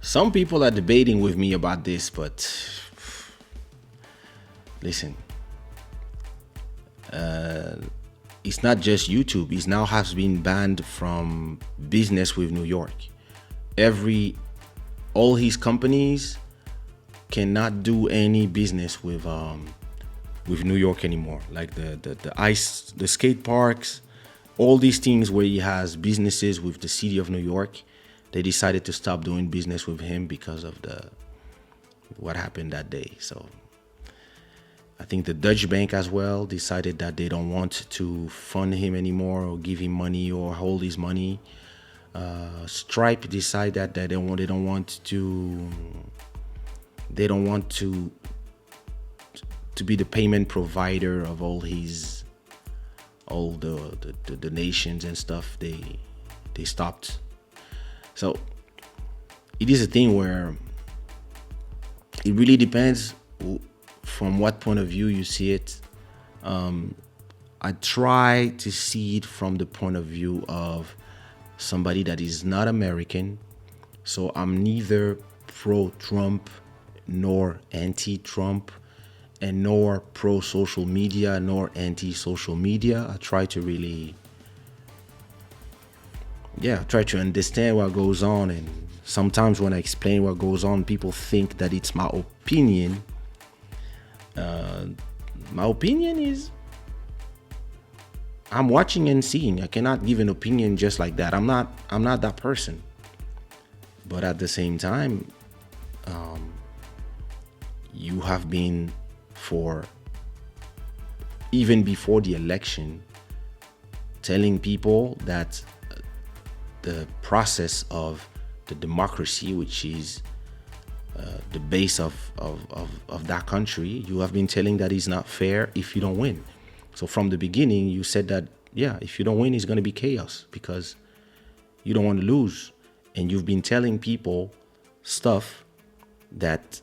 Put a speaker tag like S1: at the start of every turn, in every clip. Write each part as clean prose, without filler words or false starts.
S1: Some people are debating with me about this, but listen, it's not just YouTube. It now has been banned from business with New York. All his companies cannot do any business with New York anymore. Like the skate parks, all these things where he has businesses with the city of New York, they decided to stop doing business with him because of the what happened that day. So I think the Dutch bank as well decided that they don't want to fund him anymore or give him money or hold his money. Stripe decided that they don't want to be the payment provider of all the donations and stuff. They stopped. So it is a thing where it really depends from what point of view you see it. I try to see it from the point of view of somebody that is not American. So I'm neither pro-Trump nor anti-Trump, and nor pro-social media nor anti-social media. I try to really, try to understand what goes on. And sometimes when I explain what goes on, people think that it's my opinion. My opinion is I'm watching and seeing. I cannot give an opinion just like that. I'm not that person. But at the same time, you have been even before the election telling people that the process of the democracy, which is the base of that country, you have been telling that it's not fair if you don't win. So from the beginning, you said that, if you don't win, it's going to be chaos because you don't want to lose. And you've been telling people stuff that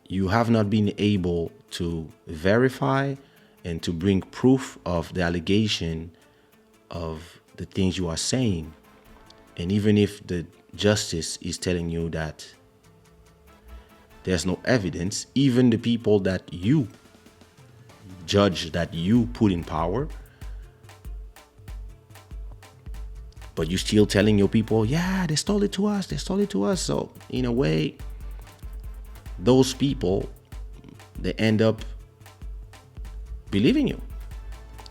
S1: you have not been able to verify and to bring proof of the allegation of the things you are saying. And even if the justice is telling you that there's no evidence, even the people that you judge, that you put in power, but you're still telling your people, they stole it to us. So in a way, those people, they end up believing you.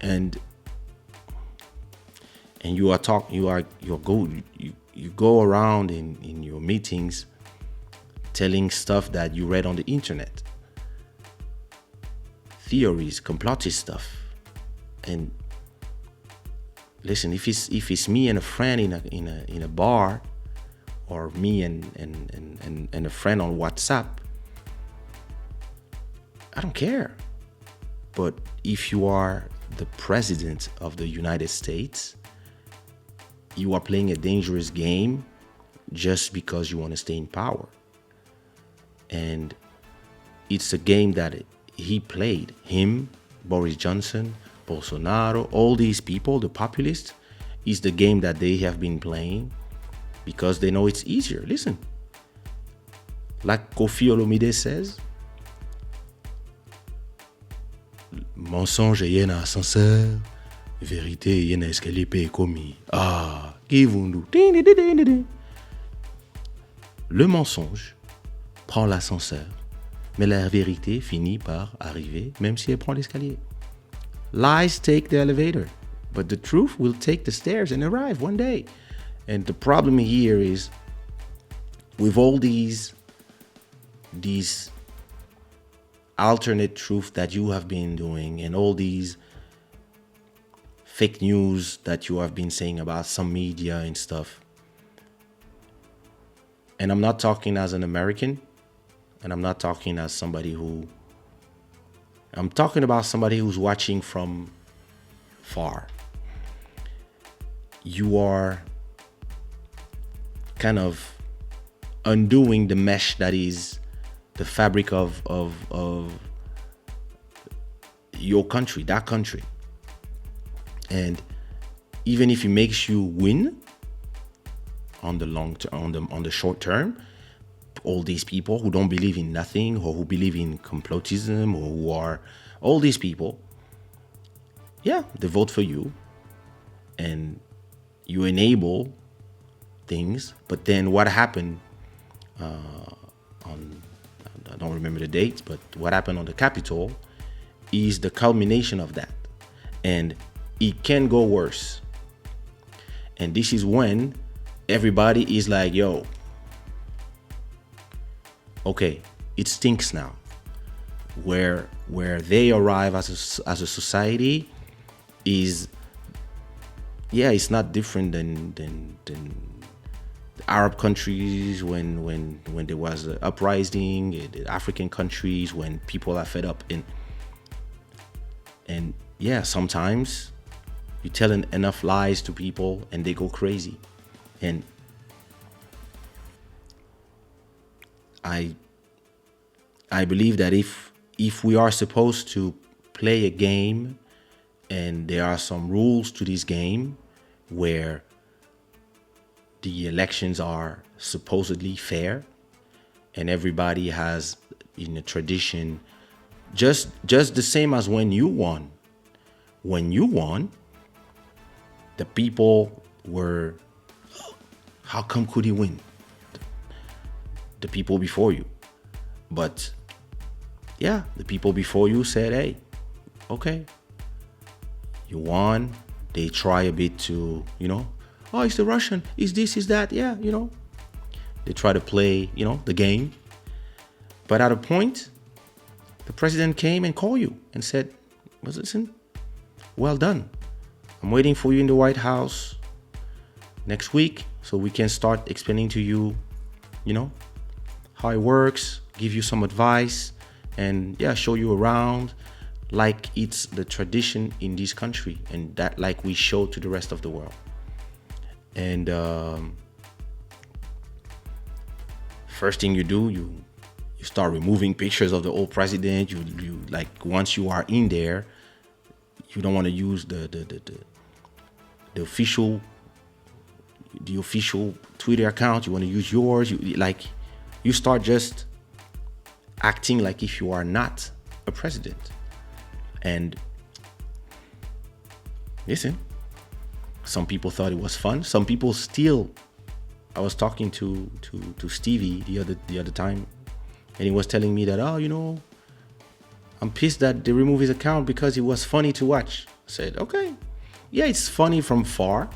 S1: And you go around in your meetings telling stuff that you read on the internet, theories, complotist stuff. And listen, if it's me and a friend in a bar, or me and a friend on WhatsApp, I don't care. But if you are the president of the United States, you are playing a dangerous game just because you want to stay in power. And it's a game that he played. Him, Boris Johnson, Bolsonaro, all these people, the populists, is the game that they have been playing because they know it's easier. Listen, like Kofi Olomide says, mensonge est un ascenseur, vérité est un escalier payé commis. Kivundu. Le mensonge prend l'ascenseur, mais la vérité finit par arriver, même si elle prend l'escalier. Lies take the elevator, but the truth will take the stairs and arrive one day. And the problem here is with all these alternate truth that you have been doing and all these fake news that you have been saying about some media and stuff. And I'm not talking as an American, and I'm not talking as I'm talking about somebody who's watching from far. You are kind of undoing the mesh that is the fabric of your country, that country. And even if it makes you win on the long term, on the short term, all these people who don't believe in nothing, or who believe in complotism, or who are all these people, yeah, they vote for you and you enable things. But then what happened on, I don't remember the date, but what happened on the Capitol is the culmination of that. And it can go worse. And this is when everybody is like, yo, okay, it stinks now. Where they arrive as a society is, yeah, it's not different than the Arab countries when there was an uprising, the African countries when people are fed up. And yeah, sometimes you tell enough lies to people and they go crazy. And I believe that if we are supposed to play a game, and there are some rules to this game where the elections are supposedly fair and everybody has in a tradition, just the same as when you won. When you won, the people were, how come could he win? The people before you. But yeah, the people before you said, hey, okay, you won. They try a bit to, oh, it's the Russian, is this, is that, yeah, They try to play, the game. But at a point, the president came and called you and said, well, listen, well done. I'm waiting for you in the White House next week so we can start explaining to you, how it works, give you some advice, and yeah, show you around like it's the tradition in this country, and that like we show to the rest of the world. And first thing you do, you start removing pictures of the old president. You like, once you are in there, you don't want to use the official Twitter account. You want to use yours. You start just acting like if you are not a president. And listen, some people thought it was fun. Some people still. I was talking to Stevie the other time, and he was telling me that, I'm pissed that they removed his account because it was funny to watch. I said, okay, yeah, it's funny from far,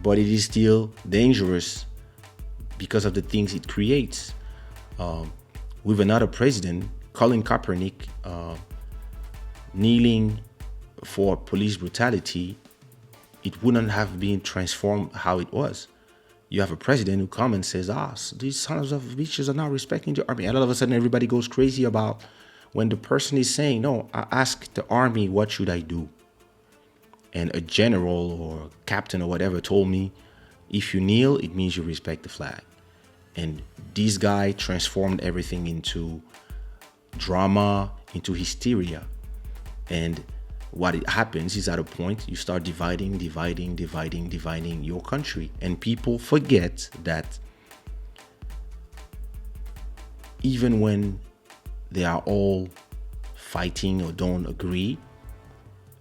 S1: but it is still dangerous because of the things it creates. With another president, Colin Kaepernick, kneeling for police brutality, it wouldn't have been transformed how it was. You have a president who comes and says, these sons of bitches are not respecting the army. And all of a sudden, everybody goes crazy about when the person is saying, no, I asked the army, what should I do? And a general or captain or whatever told me, if you kneel, it means you respect the flag. And this guy transformed everything into drama, into hysteria. And what it happens is, at a point you start dividing your country, and people forget that even when they are all fighting or don't agree,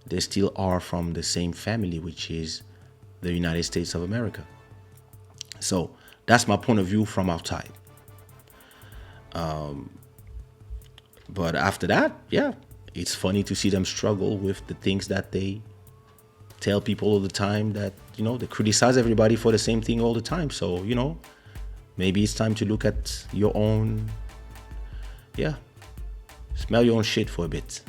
S1: they still are from the same family, which is the United States of America. So that's my point of view from outside. But after that, yeah, it's funny to see them struggle with the things that they tell people all the time, that, they criticize everybody for the same thing all the time. So, maybe it's time to look at your own, smell your own shit for a bit.